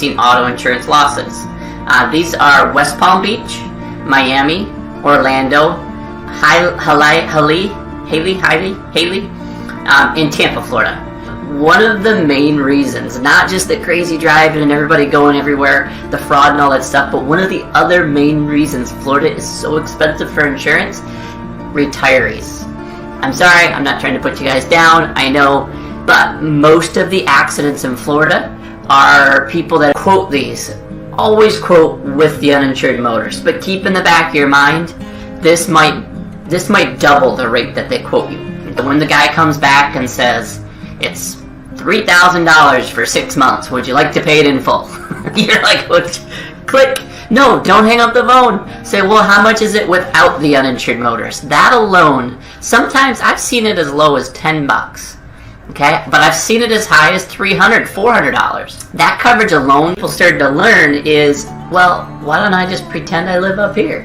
facing auto insurance losses. These are West Palm Beach, Miami, Orlando, Haley, in Tampa, Florida. One of the main reasons, not just the crazy driving and everybody going everywhere, the fraud and all that stuff, but one of the other main reasons Florida is so expensive for insurance, retirees. I'm sorry, I'm not trying to put you guys down, I know, but most of the accidents in Florida are people that quote these. Always quote with the uninsured motorist, but keep in the back of your mind, this might double the rate that they quote you. When the guy comes back and says, it's $3,000 for 6 months, would you like to pay it in full? You're like, click. No, don't hang up the phone. Say, well, how much is it without the uninsured motorist? That alone, sometimes I've seen it as low as $10. Okay, but I've seen it as high as $300, $400. That coverage alone, people started to learn is, well, why don't I just pretend I live up here?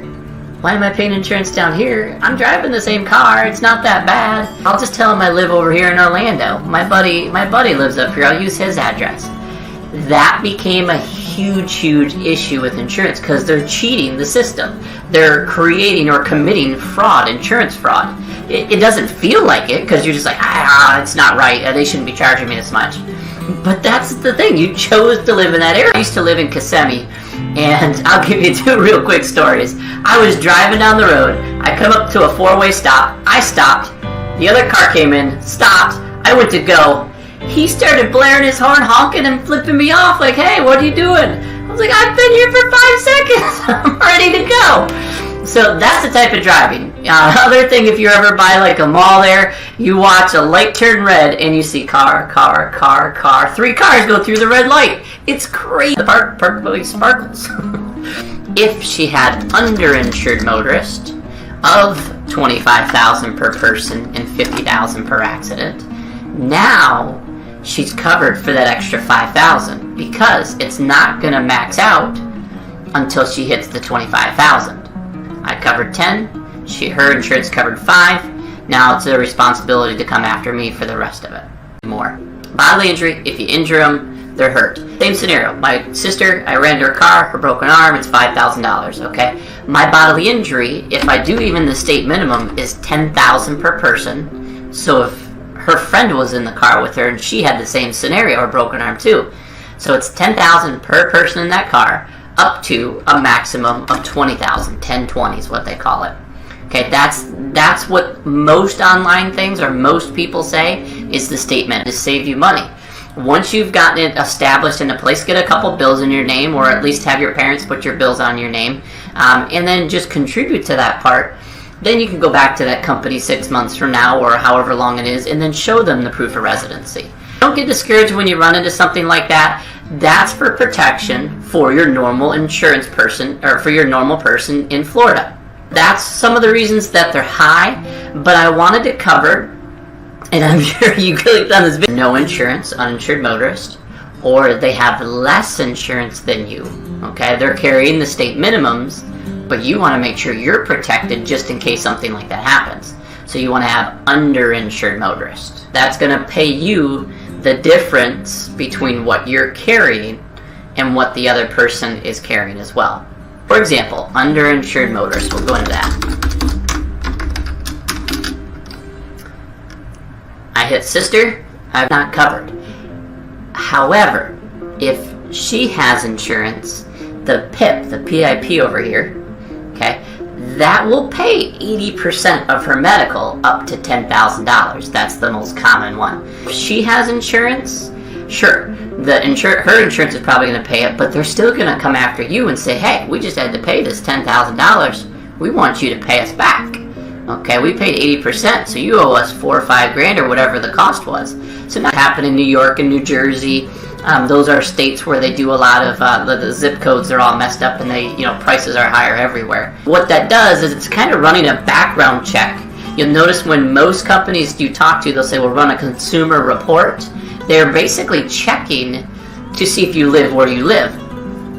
Why am I paying insurance down here? I'm driving the same car. It's not that bad. I'll just tell him I live over here in Orlando. My buddy lives up here. I'll use his address. That became a huge issue with insurance because they're cheating the system. They're creating or committing fraud, insurance fraud. It doesn't feel like it because you're just like, it's not right. They shouldn't be charging me this much. But that's the thing. You chose to live in that area. I used to live in Kissimmee, and I'll give you 2 real quick stories. I was driving down the road. I come up to a 4-way stop. I stopped. The other car came in, stopped. I went to go. He started blaring his horn, honking and flipping me off like, hey, what are you doing? I was like, I've been here for 5 seconds. I'm ready to go. So that's the type of driving. Other thing, if you're ever by like a mall there, you watch a light turn red and you see car. 3 cars go through the red light. It's crazy. The park really sparkles. If she had underinsured motorist of $25,000 per person and $50,000 per accident, now she's covered for that extra $5,000 because it's not going to max out until she hits the $25,000. I covered 10. Her insurance covered 5. Now it's their responsibility to come after me for the rest of it. More. Bodily injury, if you injure them, they're hurt. Same scenario. My sister, I ran her car, her broken arm, it's $5,000, okay? My bodily injury, if I do even the state minimum, is $10,000 per person. So if her friend was in the car with her and she had the same scenario, or broken arm too. So it's $10,000 per person in that car, up to a maximum of $20,000. 1020 is what they call it. Okay, that's what most online things or most people say is the statement to save you money. Once you've gotten it established in a place, get a couple bills in your name, or at least have your parents put your bills on your name, and then just contribute to that part. Then you can go back to that company 6 months from now or however long it is, and then show them the proof of residency. Don't get discouraged when you run into something like that. That's for protection for your normal insurance person, or for your normal person in Florida. That's some of the reasons that they're high, but I wanted to cover, and I'm sure you clicked on this video, no insurance, uninsured motorist, or they have less insurance than you, okay? They're carrying the state minimums, but you want to make sure you're protected just in case something like that happens. So you want to have underinsured motorist. That's going to pay you the difference between what you're carrying and what the other person is carrying as well. For example, underinsured motorist, we'll go into that. I hit sister, I'm not covered. However, if she has insurance, the PIP, the PIP over here, okay, that will pay 80% of her medical up to $10,000. That's the most common one. If she has insurance, sure, her insurance is probably going to pay it, but they're still going to come after you and say, hey, we just had to pay this $10,000. We want you to pay us back. Okay, we paid 80%, so you owe us $4 or $5 grand or whatever the cost was. So that happened in New York and New Jersey. Those are states where they do a lot of the zip codes are all messed up and they, prices are higher everywhere. What that does is it's kind of running a background check. You'll notice when most companies you talk to, they'll say, we'll run a consumer report. They're basically checking to see if you live where you live.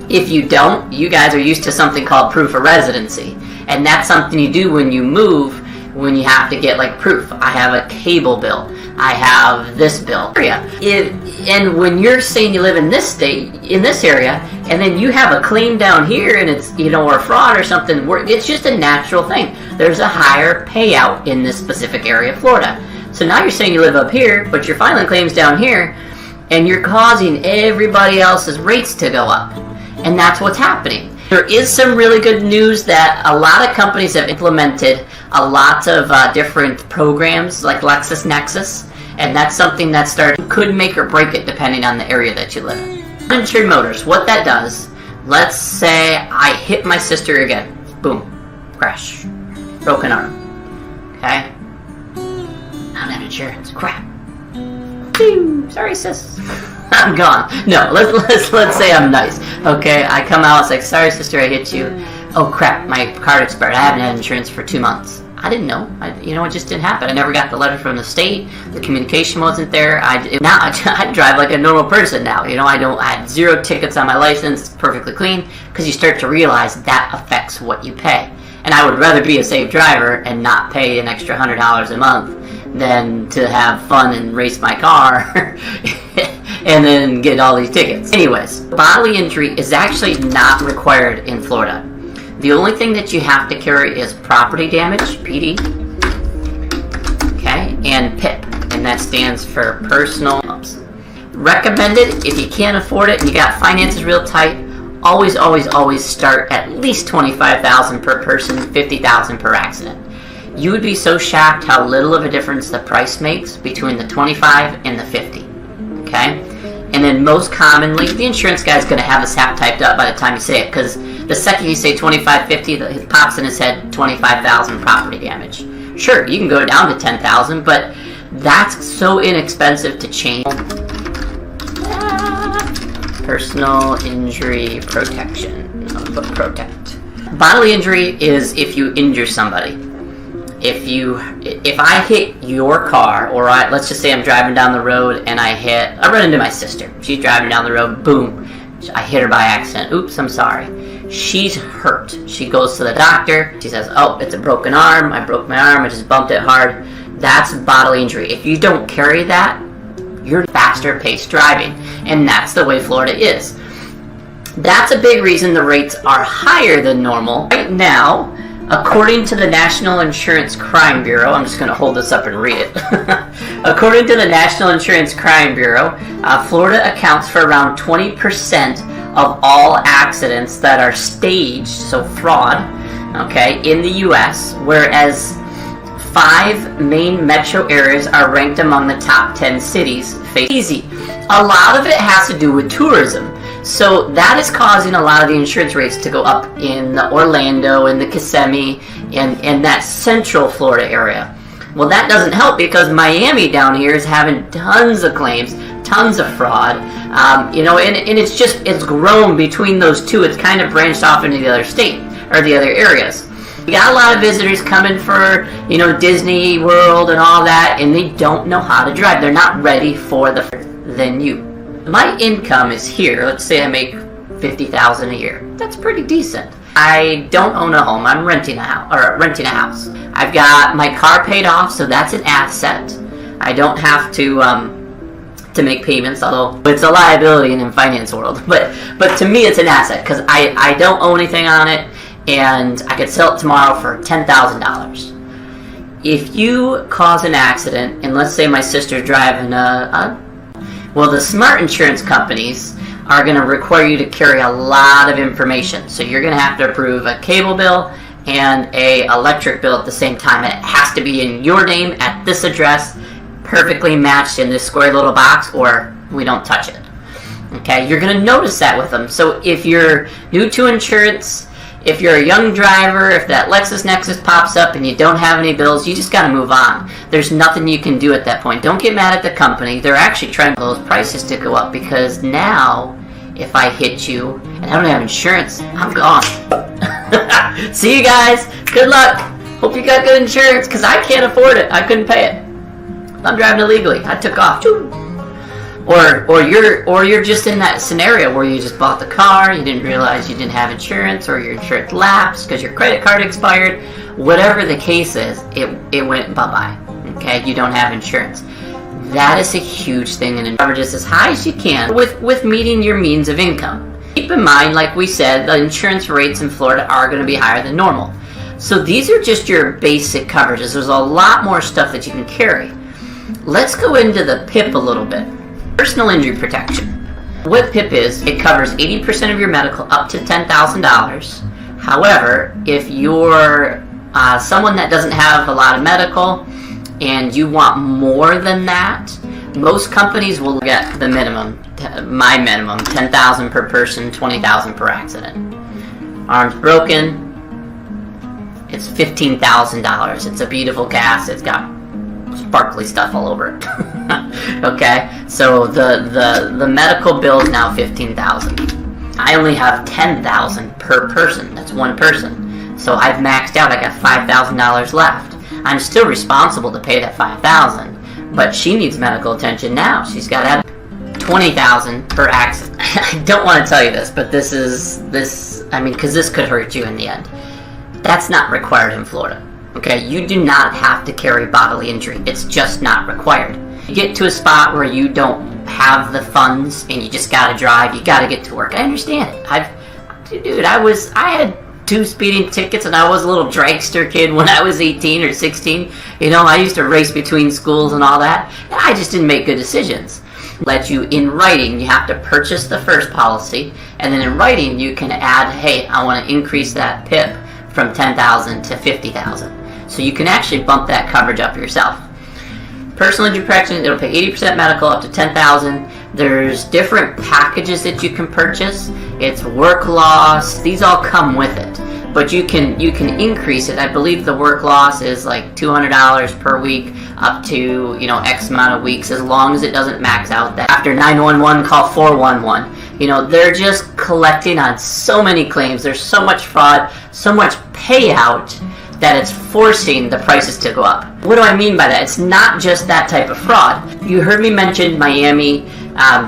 If you don't, you guys are used to something called proof of residency. And that's something you do when you move, when you have to get like proof. I have a cable bill. I have this bill. And when you're saying you live in this state, in this area, and then you have a claim down here and it's, or a fraud or something, it's just a natural thing. There's a higher payout in this specific area of Florida. So now you're saying you live up here, but you're filing claims down here, and you're causing everybody else's rates to go up. And that's what's happening. There is some really good news that a lot of companies have implemented a lot of different programs like LexisNexis, and that's something that could make or break it depending on the area that you live in. Uninsured motors, what that does, let's say I hit my sister again. Boom. Crash. Broken arm. Okay? I don't have insurance. Crap. Sorry, sis. I'm gone. No, let's say I'm nice. Okay, I come out, it's like, sorry, sister, I hit you. Oh crap, my card expired. I haven't had insurance for 2 months. I didn't know. It just didn't happen. I never got the letter from the state. The communication wasn't there. I drive like a normal person now. I had 0 tickets on my license, perfectly clean, because you start to realize that affects what you pay. And I would rather be a safe driver and not pay an extra $100 a month than to have fun and race my car and then get all these tickets. Anyways, bodily injury is actually not required in Florida. The only thing that you have to carry is property damage, PD, okay, and PIP, and that stands for personal loss. Recommended, if you can't afford it and you got finances real tight, always start at least $25,000 per person, $50,000 per accident. You would be so shocked how little of a difference the price makes between the 25 and the 50, okay? And then most commonly, the insurance guy's going to have this half typed up by the time you say it, because the second you say 25, 50, it pops in his head 25,000 property damage. Sure, you can go down to 10,000, but that's so inexpensive to change. Personal injury protection. Protect. Bodily injury is if you injure somebody. If I hit your car, or let's just say I'm driving down the road and I run into my sister. She's driving down the road, boom. I hit her by accident. Oops, I'm sorry. She's hurt. She goes to the doctor. She says, oh, it's a broken arm. I broke my arm. I just bumped it hard. That's bodily injury. If you don't carry that, you're faster paced driving. And that's the way Florida is. That's a big reason the rates are higher than normal. Right now, according to the National Insurance Crime Bureau, I'm just going to hold this up and read it. According to the National Insurance Crime Bureau, Florida accounts for around 20% of all accidents that are staged, so fraud, okay, in the U.S., whereas 5 main metro areas are ranked among the top 10 cities. Easy. A lot of it has to do with tourism. So that is causing a lot of the insurance rates to go up in Orlando and the Kissimmee and that central Florida area. Well, that doesn't help because Miami down here is having tons of claims, tons of fraud, and it's grown between those two. It's kind of branched off into the other state or the other areas. We got a lot of visitors coming for, Disney World and all that, and they don't know how to drive. They're not ready for than you. My income is here. Let's say I make $50,000 a year. That's pretty decent. I don't own a home. I'm renting a house. I've got my car paid off, so that's an asset. I don't have to make payments, although it's a liability in the finance world. But to me, it's an asset because I don't own anything on it, and I could sell it tomorrow for $10,000. If you cause an accident, and let's say my sister's driving well, the smart insurance companies are going to require you to carry a lot of information. So you're going to have to approve a cable bill and a electric bill at the same time. And it has to be in your name at this address, perfectly matched in this square little box, or we don't touch it. Okay, you're going to notice that with them. So if you're new to insurance, if you're a young driver, if that LexisNexis pops up and you don't have any bills, you just got to move on. There's nothing you can do at that point. Don't get mad at the company. They're actually trying for those prices to go up because now, if I hit you and I don't have insurance, I'm gone. See you guys. Good luck. Hope you got good insurance because I can't afford it. I couldn't pay it. I'm driving illegally. I took off. Or you're just in that scenario where you just bought the car, you didn't realize you didn't have insurance, or your insurance lapsed because your credit card expired. Whatever the case is, it went bye-bye. Okay, you don't have insurance. That is a huge thing, and coverage is as high as you can with meeting your means of income. Keep in mind, like we said, the insurance rates in Florida are going to be higher than normal. So these are just your basic coverages. There's a lot more stuff that you can carry. Let's go into the PIP a little bit. Personal injury protection. What PIP is, it covers 80% of your medical up to $10,000. However, if you're someone that doesn't have a lot of medical and you want more than that, most companies will get the minimum, my minimum, $10,000 per person, $20,000 per accident. Arms broken, it's $15,000. It's a beautiful cast. It's got sparkly stuff all over it. Okay, so the medical bill is now $15,000. I only have $10,000 per person. That's one person. So I've maxed out. I got $5,000 left. I'm still responsible to pay that $5,000, but she needs medical attention now. She's got to have $20,000 per accident. I don't want to tell you this, but because this could hurt you in the end. That's not required in Florida. Okay, you do not have to carry bodily injury. It's just not required. You get to a spot where you don't have the funds and you just gotta drive, you gotta get to work. I understand it. I had 2 speeding tickets and I was a little dragster kid when I was 18 or 16. You know, I used to race between schools and all that. I just didn't make good decisions. Let you in writing, you have to purchase the first policy, and then in writing you can add, hey, I want to increase that PIP from $10,000 to $50,000. So you can actually bump that coverage up yourself. Personal injury protection, it'll pay 80% medical up to $10,000. There's different packages that you can purchase. It's work loss. These all come with it. But you can increase it. I believe the work loss is like $200 per week up to, X amount of weeks, as long as it doesn't max out that. After 911, call 411. They're just collecting on so many claims. There's so much fraud, so much payout that it's forcing the prices to go up. What do I mean by that? It's not just that type of fraud. You heard me mention Miami,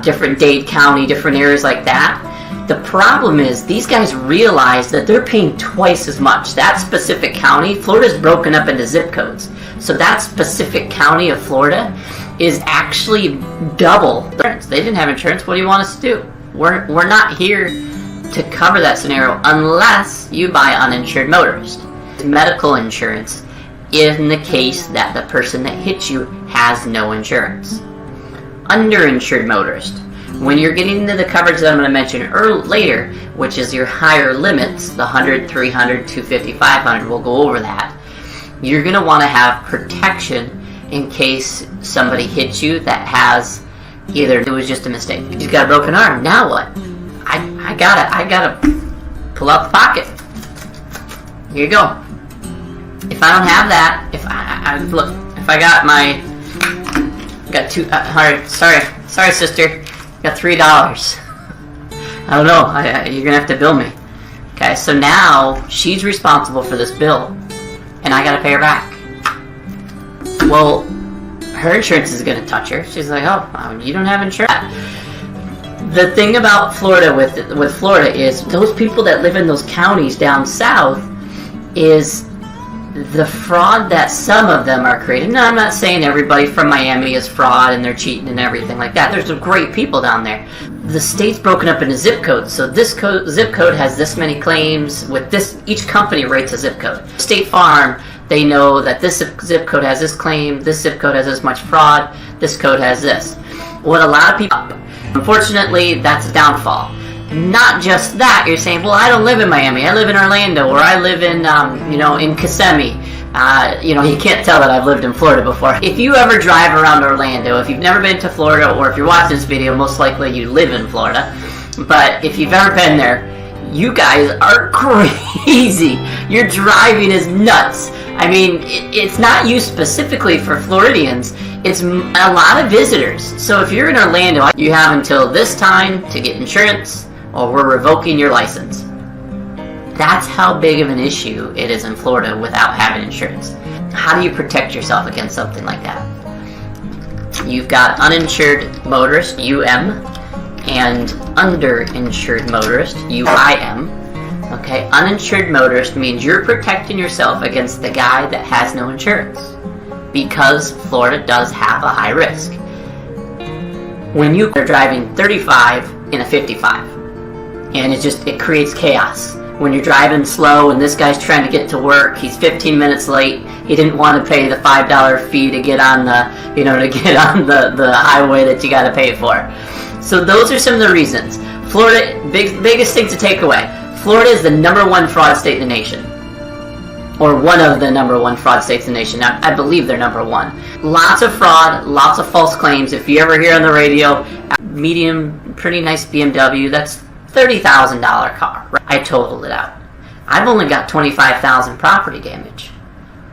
different Dade County, different areas like that. The problem is these guys realize that they're paying twice as much. That specific county, Florida's broken up into zip codes. So that specific county of Florida is actually double. They didn't have insurance. What do you want us to do? We're not here to cover that scenario unless you buy uninsured motorist. Medical insurance in the case that the person that hits you has no insurance. Underinsured motorist. When you're getting into the coverage that I'm going to mention later, which is your higher limits, the 100, 300, 250, 500, we'll go over that. You're going to want to have protection in case somebody hits you that has either it was just a mistake. You got a broken arm. Now what? I gotta pull out the pocket. Here you go. If I don't have that, if I got sorry sister, got $3. I don't know, you're gonna have to bill me. Okay, so now she's responsible for this bill, and I gotta pay her back. Well, her insurance is gonna touch her. She's like, oh, you don't have insurance. The thing about Florida with Florida is those people that live in those counties down south is the fraud that some of them are creating. Now, I'm not saying everybody from Miami is fraud and they're cheating and everything like that. There's some great people down there. The state's broken up into zip codes. So this zip code has this many claims. With this, each company rates a zip code. State Farm, they know that this zip code has this claim, this zip code has this much fraud, this code has this. What a lot of people, unfortunately, that's a downfall. Not just that, you're saying, well, I don't live in Miami, I live in Orlando, or I live in, in Kissimmee. You can't tell that I've lived in Florida before. If you ever drive around Orlando, if you've never been to Florida, or if you're watching this video, most likely you live in Florida. But if you've ever been there, you guys are crazy. Your driving is nuts. I mean, it's not used specifically for Floridians. It's a lot of visitors. So if you're in Orlando, you have until this time to get insurance, or we're revoking your license. That's how big of an issue it is in Florida without having insurance. How do you protect yourself against something like that? You've got uninsured motorist, UM, and underinsured motorist, UIM. Okay, uninsured motorist means you're protecting yourself against the guy that has no insurance, because Florida does have a high risk. when you are driving 35 in a 55. And it creates chaos. When you're driving slow and this guy's trying to get to work, he's 15 minutes late, he didn't want to pay the $5 fee to get on the highway that you got to pay for. So those are some of the reasons. Florida, biggest thing to take away. Florida is the #1 fraud state in the nation. Or one of the #1 fraud states in the nation. Now, I believe they're #1. Lots of fraud, lots of false claims. If you ever hear on the radio, medium, pretty nice BMW, that's $30,000 car. I totaled it out. I've only got $25,000 property damage.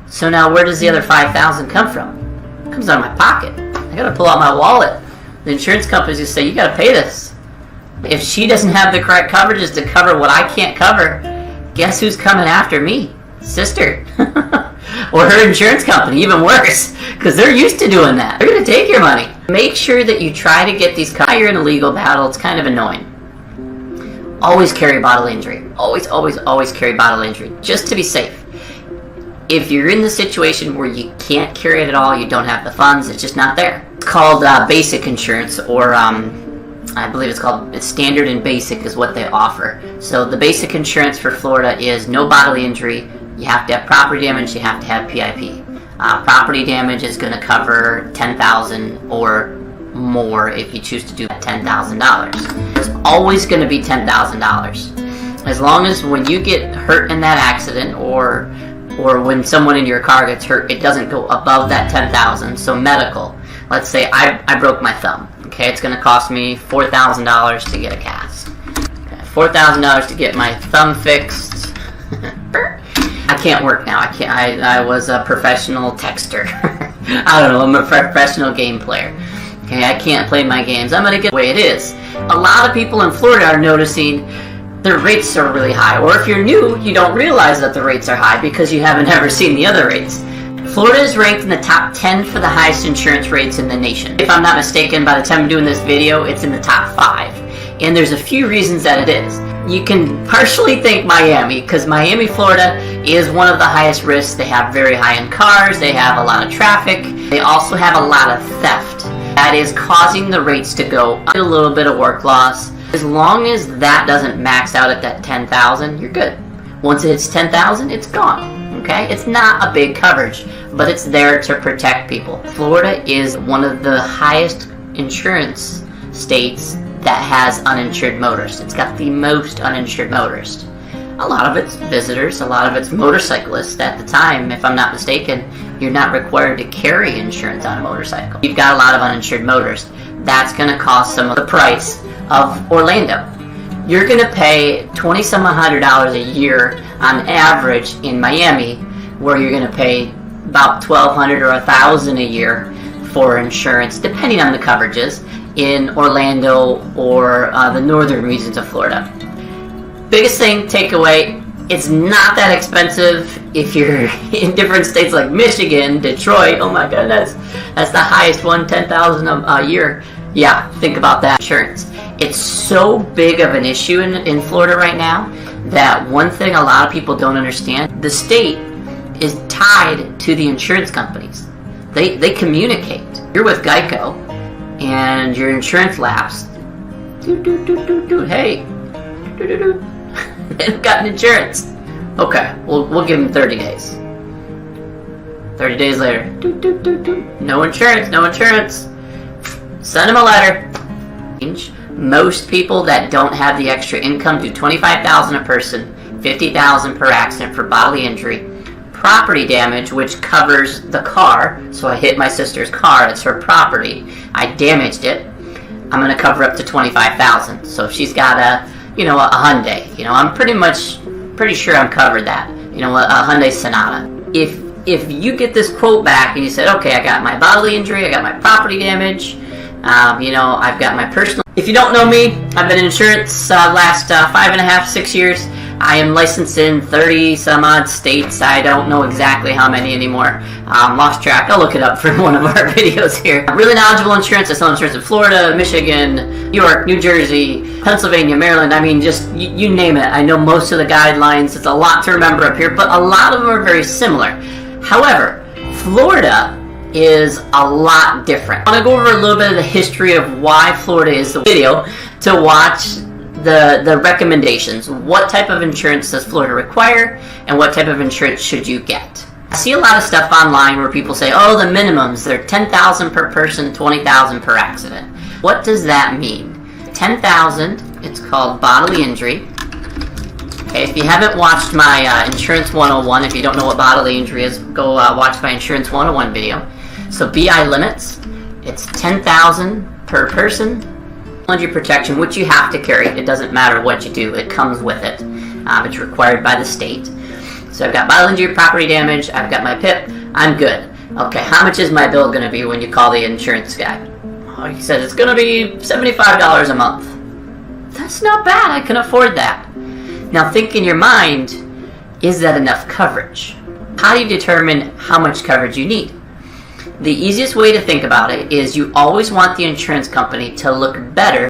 So now where does the other $5,000 come from? It comes out of my pocket. I gotta pull out my wallet. The insurance companies just say, you gotta pay this. If she doesn't have the correct coverages to cover what I can't cover, guess who's coming after me? Sister. Or her insurance company, even worse, because they're used to doing that. They're gonna take your money. Make sure that you try to get these you're in a legal battle. It's kind of annoying. Always carry bodily injury. Always, always, always carry bodily injury, just to be safe. If you're in the situation where you can't carry it at all, you don't have the funds, it's just not there. It's called basic insurance, or I believe it's standard and basic is what they offer. So the basic insurance for Florida is no bodily injury. You have to have property damage, you have to have PIP. Property damage is going to cover $10,000 or more if you choose to do $10,000. It's always going to be $10,000. As long as when you get hurt in that accident or when someone in your car gets hurt, it doesn't go above that $10,000. So medical, let's say I broke my thumb. Okay, it's going to cost me $4,000 to get a cast. Okay, $4,000 to get my thumb fixed. I can't work now. I was a professional texter. I don't know. I'm a professional game player. Okay, I can't play my games. I'm gonna get the way it is. A lot of people in Florida are noticing their rates are really high. Or if you're new, you don't realize that the rates are high because you haven't ever seen the other rates. Florida is ranked in the top 10 for the highest insurance rates in the nation. If I'm not mistaken, by the time I'm doing this video, it's in the top 5. And there's a few reasons that it is. You can partially thank Miami, because Miami, Florida is one of the highest risks. They have very high-end cars, they have a lot of traffic, they also have a lot of theft. That is causing the rates to go up. A little bit of work loss. As long as that doesn't max out at that $10,000, you're good. Once it hits $10,000, it's gone. Okay? It's not a big coverage, but it's there to protect people. Florida is one of the highest insurance states that has uninsured motorists. It's got the most uninsured motorists. A lot of it's visitors, a lot of it's motorcyclists. At the time, if I'm not mistaken, you're not required to carry insurance on a motorcycle. You've got a lot of uninsured motorists. That's going to cost some of the price of Orlando. You're going to pay $2,700 a year on average in Miami, where you're going to pay about $1,200 or $1,000 a year for insurance, depending on the coverages, in Orlando or the northern regions of Florida. Biggest thing, takeaway, it's not that expensive if you're in different states like Michigan, Detroit. Oh my goodness, that's the highest one, $10,000 a year. Yeah, think about that insurance. It's so big of an issue in Florida right now that one thing a lot of people don't understand, the state is tied to the insurance companies. They communicate. You're with Geico and your insurance lapsed. Hey, they've got insurance. Okay, we'll give them 30 days. 30 days later, no insurance, no insurance. Send them a letter. Most people that don't have the extra income do $25,000 a person, $50,000 per accident for bodily injury. Property damage, which covers the car. So I hit my sister's car, it's her property. I damaged it. I'm going to cover up to $25,000. So if she's got a Hyundai, I'm pretty sure I'm covered that. A Hyundai Sonata. If you get this quote back and you said, okay, I got my bodily injury, I got my property damage, I've got my personal. If you don't know me, I've been in insurance last 5.5, 6 years. I am licensed in 30 some odd states. I don't know exactly how many anymore. Lost track. I'll look it up for one of our videos here. Really knowledgeable insurance. I sell insurance in Florida, Michigan, New York, New Jersey, Pennsylvania, Maryland. I mean, just you name it. I know most of the guidelines. It's a lot to remember up here, but a lot of them are very similar. However, Florida is a lot different. I want to go over a little bit of the history of why Florida is the video to watch the recommendations. What type of insurance does Florida require, and what type of insurance should you get? I see a lot of stuff online where people say, oh, the minimums, they're $10,000 per person, $20,000 per accident. What does that mean? $10,000, it's called bodily injury. Okay, if you haven't watched my Insurance 101, if you don't know what bodily injury is, go watch my Insurance 101 video. So BI limits, it's $10,000 per person. Injury protection, which you have to carry. It doesn't matter what you do, it comes with it. It's required by the state. So I've got bodily injury, property damage, I've got my PIP, I'm good. Okay, how much is my bill going to be when you call the insurance guy? Oh, he said it's going to be $75 a month. That's not bad, I can afford that. Now think in your mind, is that enough coverage? How do you determine how much coverage you need? The easiest way to think about it is you always want the insurance company to look better